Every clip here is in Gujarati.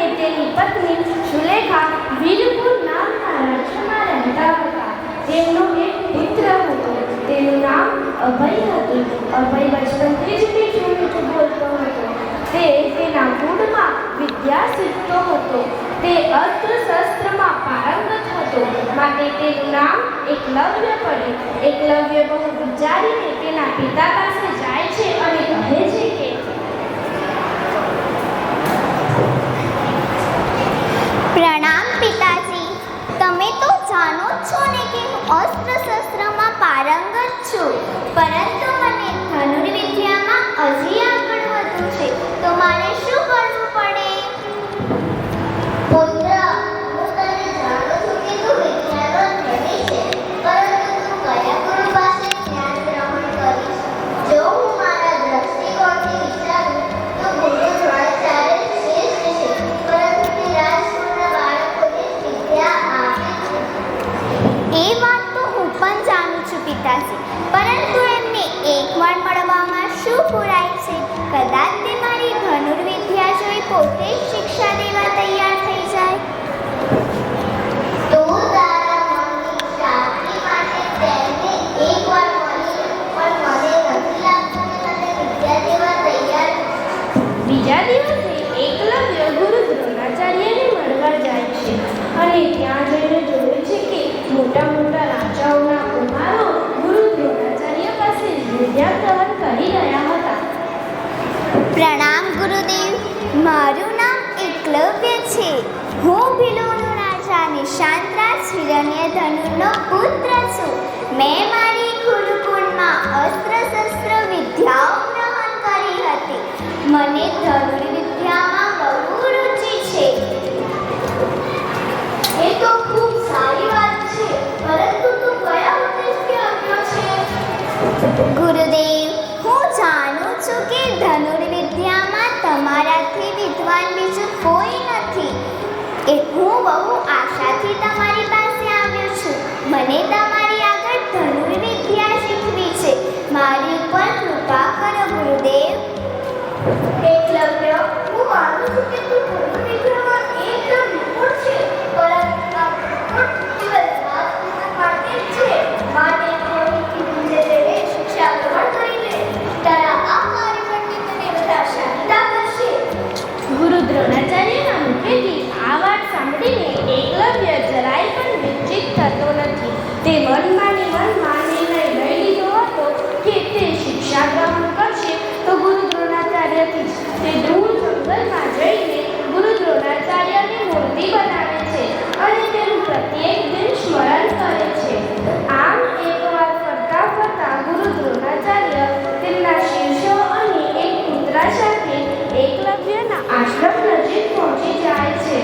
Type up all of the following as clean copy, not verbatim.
અને તેની પત્ની સુલેખા વીરપુર નામના રાજ્યમાં રહેતા હતા. તેમનો એક પુત્ર હતો, તેનું નામ અભય હતું. અભય બચપનથી જ મીઠું બોલતો હતો. તે તેના કુળમાં વિદ્યા શીખતો હતો. તે અસ્ત્ર શસ્ત્રમાં પારંગત હતો, માટે તેનું નામ એકલવ્ય પડ્યું. એકલવ્ય બહુ વિચારીને તેના પિતા પાસે જાય છે અને કહે છે કે પ્રણામ પિતાજી, તમે તો જાણો છો ને કે હું અસ્ત્ર શસ્ત્રમાં પારંગત છું, પરંતુ મને ધનુર્વિદ્યામાં હજી આગળ વધવું છે, તો મારે શું કરવું પડે? પુત્ર, હું તને જાણું છું કે તું વિદ્યાનો ધણી છે, પરંતુ તું કયા ગુરુ પાસે જ્ઞાન ગ્રહણ કરીશ? જો હું મારા દ્રષ્ટિકોણથી વિચારું તો ગુરુ દ્રોણાચાર્ય શ્રેષ્ઠ છે, પરંતુ તે રાજકુળના બાળકોને વિદ્યા આપે છે. એ વાત તો હું પણ જાણું છું પિતાજી, પરંતુ એમને એકવાર મળવામાં શું પુરાય છે? કદાચ તે મારી ધનુર્વિદ્યા જોઈ પોતે જ શિક્ષા દેવા તૈયાર થઈ જાય. તું તારા મનની શાંતિ માટે તેમને એકવાર મળી, પણ મને નથી લાગતું કે તને વિદ્યા દેવા તૈયાર છે. બીજા દિવસે એકલવ્ય ગુરુ દ્રોણાચાર્યને મળવા જાય છે અને ત્યાં જઈને જોવે છે કે મોટા મોટા રાજાઓના કુમારો ગુરુ દ્રોણાચાર્ય પાસે વિદ્યા ગ્રહણ કરી રહ્યા હતા. પ્રણામ ગુરુદેવ, મારું નામ એકલવ્ય છે. હું ભીલોનું રાજા નિશાંતરાજ હિરણ્યધનુનો પુત્ર છું. મેં મારી ગુરુકુળમાં અસ્ત્ર શસ્ત્ર વિદ્યાઓ ગ્રહણ કરી હતી. મને ધનુર્વિદ્યામાં બહુ રુચિ છે. એ તો ખૂબ સારી વાત છે, પરંતુ તું કયા ઉદ્દેશથી આવ્યો છે? ગુરુદેવ, હું જાણું છું કે ધનુર્વિદ્યામાં તમારાથી વિદ્વાન બીજું કોઈ નથી. હું બહુ આશાથી તમારી પાસે આવ્યો છું. મને તમારી આગળ ધનુર્વિદ્યા શીખવી છે. મારી ઉપર કૃપા કરો ગુરુદેવ. એકલવ્ય, હું માનું છું કે તું ધનુર્વિદ્યામાં એકદમ નિપુણ છે, પરંતુ આ નિપુણ દિવસમાં માટે છે, માટે થોડી ધીરે શિક્ષા ગ્રહણ કરી લે. તારા આ કાર્ય માટે તને બધા શાંતા કરશે. ગુરુ દ્રોણાચાર્યના મુખેથી આ વાત સાંભળીને એકલવ્ય જરાય પણ વિચિત થતો નથી. તે મનમાં નિર્ણય લઈ લીધો હતો કે તે શિક્ષા ગ્રહણ કરશે તો ગુરુ દ્રોણાચાર્યથી જ. તે દૂર જંગલમાં જઈને ગુરુ દ્રોણાચાર્યની મૂર્તિ બનાવે છે અને તેનું પ્રત્યેક દિન સ્મરણ કરે છે. આમ એકવાર ફરતા ફરતા ગુરુ દ્રોણાચાર્ય તેમના શિષ્યો અને એક પુત્રા સાથે એકલવ્યના આશ્રમ નજીક પહોંચી જાય છે.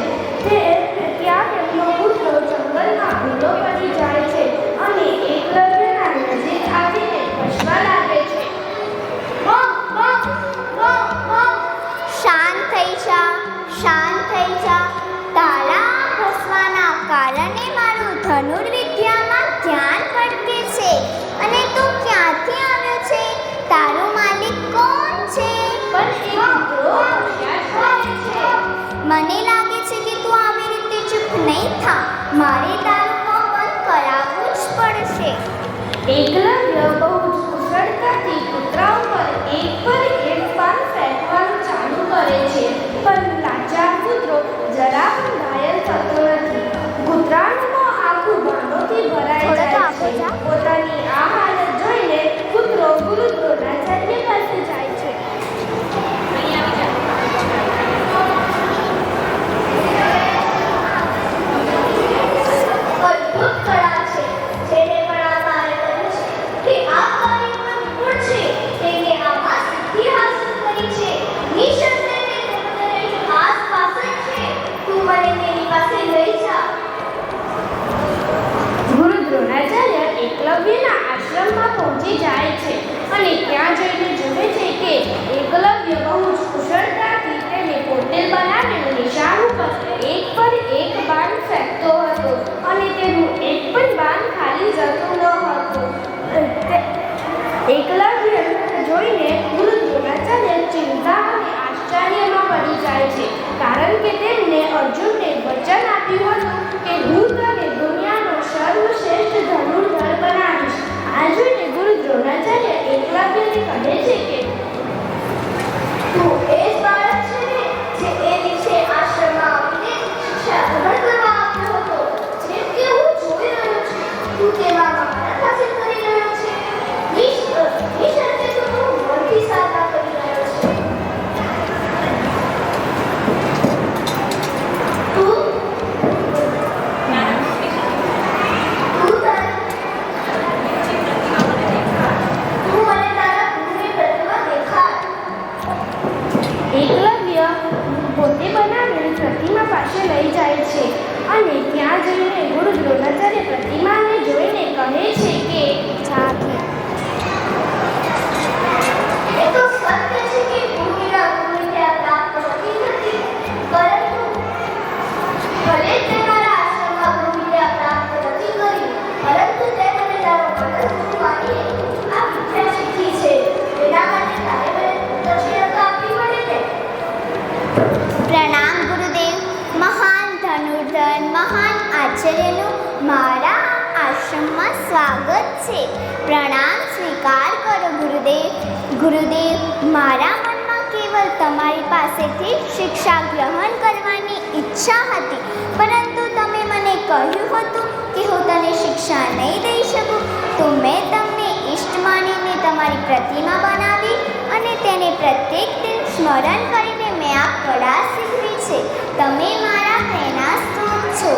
ત્યાં તેમનો પુત્ર જંગલમાં ભૂલો પડી જાય છે અને એકલવ્યના નજીક આવીને હસવા લાગે છે. શાંત થઈ જા, શાંત થઈ જા. તારા હસવાના કારણે મારું ધનુર્વિદ્યામાં ધ્યાન ભટકે છે. અને તું ક્યાંથી આવ્યો છે? તારું માલિક કોણ છે? મને લાગે છે કે તું આવી રીતે ચૂપ નહીં થા. મારે તારું મોં બંધ કરાવવું જ પડશે. એકલવ્ય બહુ જ કુશળતાથી કૂતરા ઉપર એક પર એક પાન ફેંકવાનું ચાલુ કરે છે, પણ લાચાર કૂતરો જરા પણ ઘાયલ થતો નથી. કૂતરાનું મોં આખું બાંધોથી ભરાઈ જાય છે. પોતાની આ હાલત જોઈને કૂતરો ગુરુ દ્રોણાચાર્ય પાસે જાય છે. અદ્ભુત કળા છે, જેને પણ આ કાર્ય કર્યું છે, કે આ કાર્યમાં નિપુણ છે, તેને આમાં સિદ્ધિ હાંસલ કરી છે. નિસંદેહ તેનું દરેક આસપાસ જ છે. તું મને તેની પાસે લઈ જા. ગુરુ દ્રોણાચાર્ય એકલવ્યના આશ્રમમાં પહોંચી જાય છે અને ત્યાં જઈને જુએ છે કે એકલવ્ય બહુ જ કુશળતાથી તેને પોતે બનાવેલું નિશાન ઉપર એક પર એક બાણ ફેંકતો હતો અને તેનું એક પણ બાણ ખાલી જતું ન હતું. એકલવ્ય જોઈને ગુરુ દ્રોણાચાર્ય ચિંતા અને આશ્ચર્યમાં પડી જાય છે, કારણ કે તેમને અર્જુનને વચન આપ્યું હતું કે હું તને દુનિયાનો સર્વશ્રેષ્ઠ ધનુર્ધર બનાવીશ. આ જોઈને ગુરુ દ્રોણાચાર્ય એકલવ્યને કહે છે કે તું એ જ બાળક છે ને જે એ દિવસે આશ્રમમાં આવીને શિક્ષા ગ્રહણ કરવા આવ્યો હતો. જેમ કે હું જોઈ રહ્યો છું, તું તેમાં મહારત હાસિલ કરી રહ્યો છે. નિશંકે તું મોટી સાધના કરી રહ્યો છે. તું મને તારા ગુરુની પ્રતિમા દેખાડ. એકલવ્ય પોતે બનાવેલી પ્રતિમા પાસે લઈ જાય છે અને ત્યાં જઈને ગુરુ દ્રોણાચાર્ય પ્રતિમાને જોઈને કહે છે કે એ તો સત્ય છે કે ભૂમિના ગુરુવિદ્યા પ્રાપ્ત હોતી નથી, પરંતુ ભલે તે મારા આશ્રમમાં ગુરુવિદ્યા પ્રાપ્ત નથી કરી, પરંતુ તે મને તારો માનસ ગુરુ માનીને આ વિદ્યા શીખી છે. એના માટે તારે મને દક્ષિણા તો આપવી પડે ને. પ્રણામ ગુરુદેવ. મહાન ધનુર્ધર, મહાન આચાર્યનું મારા આશ્રમમાં સ્વાગત છે. પ્રણામ સ્વીકાર કરો ગુરુદેવ. ગુરુદેવ, મારા મનમાં કેવલ તમારી પાસેથી શિક્ષા ગ્રહણ કરવાની ઈચ્છા હતી, પરંતુ તમે મને કહ્યું હતું કે હું તને શિક્ષા નહીં દઈ શકું, તો મેં તમને ઈષ્ટ માનીને તમારી પ્રતિમા બનાવી અને તેને પ્રત્યેક દિન સ્મરણ કરીને મેં આ કળા શીખવી છે. તમે મારા પ્રેરણા સ્ત્રોત છો.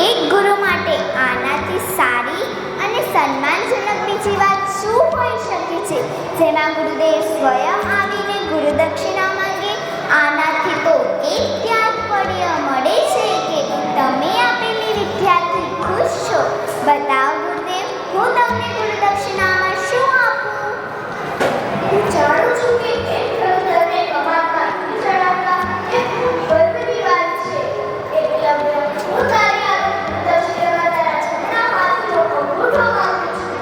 એક ગુરુ માટે આનાથી સારી અને સન્માનજનક બીજી વાત શું હોઈ શકે છે, જેમાં ગુરુદેવ સ્વયં આવીને ગુરુ દક્ષિણા માંગે. આનાથી તો એક તાત્પર્ય મળે છે કે તમે આપેલી વિદ્યાથી ખુશ છો. બતાવો ગુરુદેવ, હું તમને ગુરુ દક્ષિણામાં શું આપું? હું જાણું છું કે એક ધનુર્ધરને કમાનમાં ઈંટ ચડાવતા એ ખૂબ ગર્વની વાત છે. એકલવ્ય, હું તારી આગળ ગુરુ દક્ષિણામાં તારા જમણા હાથનો અંગૂઠો માંગુ છું.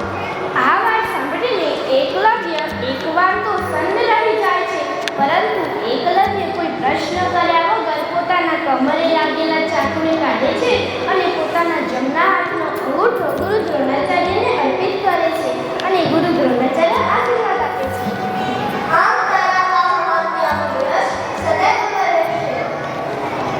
આ વાત સાંભળીને એકલવ્ય એકવાર તો સન્ન રહી જાય છે, પરંતુ એકલવ્ય કોઈ પ્રશ્ન કર્યા વગર પોતાના કમરે લાગેલા ચાકુને કાઢે છે અને પોતાના જમણા હાથનો અંગૂઠો ગુરુ દ્રોણાચાર્યને અર્પિત કરે છે અને ગુરુ દ્રોણાચાર્ય આશીર્વાદ આપે છે. આમ તારા કામમાં ત્યાં યશ સદૈવ રહેશે.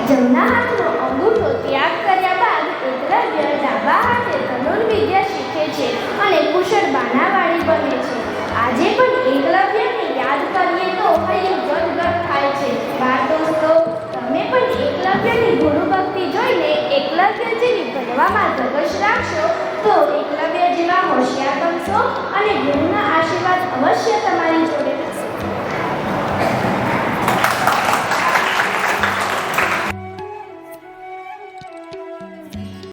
જમણા હાથનો અંગૂઠો ત્યાગ કર્યા બાદ એકલવ્ય ડાબા હાથે ધનુર્વિદ્યા શીખે છે અને કુશળ બાણાવાળી બને છે. આજે પણ એકલવ્યને યાદ કરીએ તો હૈયું ગદગદ થાય છે. બાળ દોસ્તો, તમે પણ એકલવ્યની ગુરુ ભક્તિ જોઈને એકલવ્ય જેવી બનવામાં ધગશ રાખશો તો એકલવ્ય જેવા હોશિયાર બનશો અને ગુરુના આશીર્વાદ અવશ્ય તમારી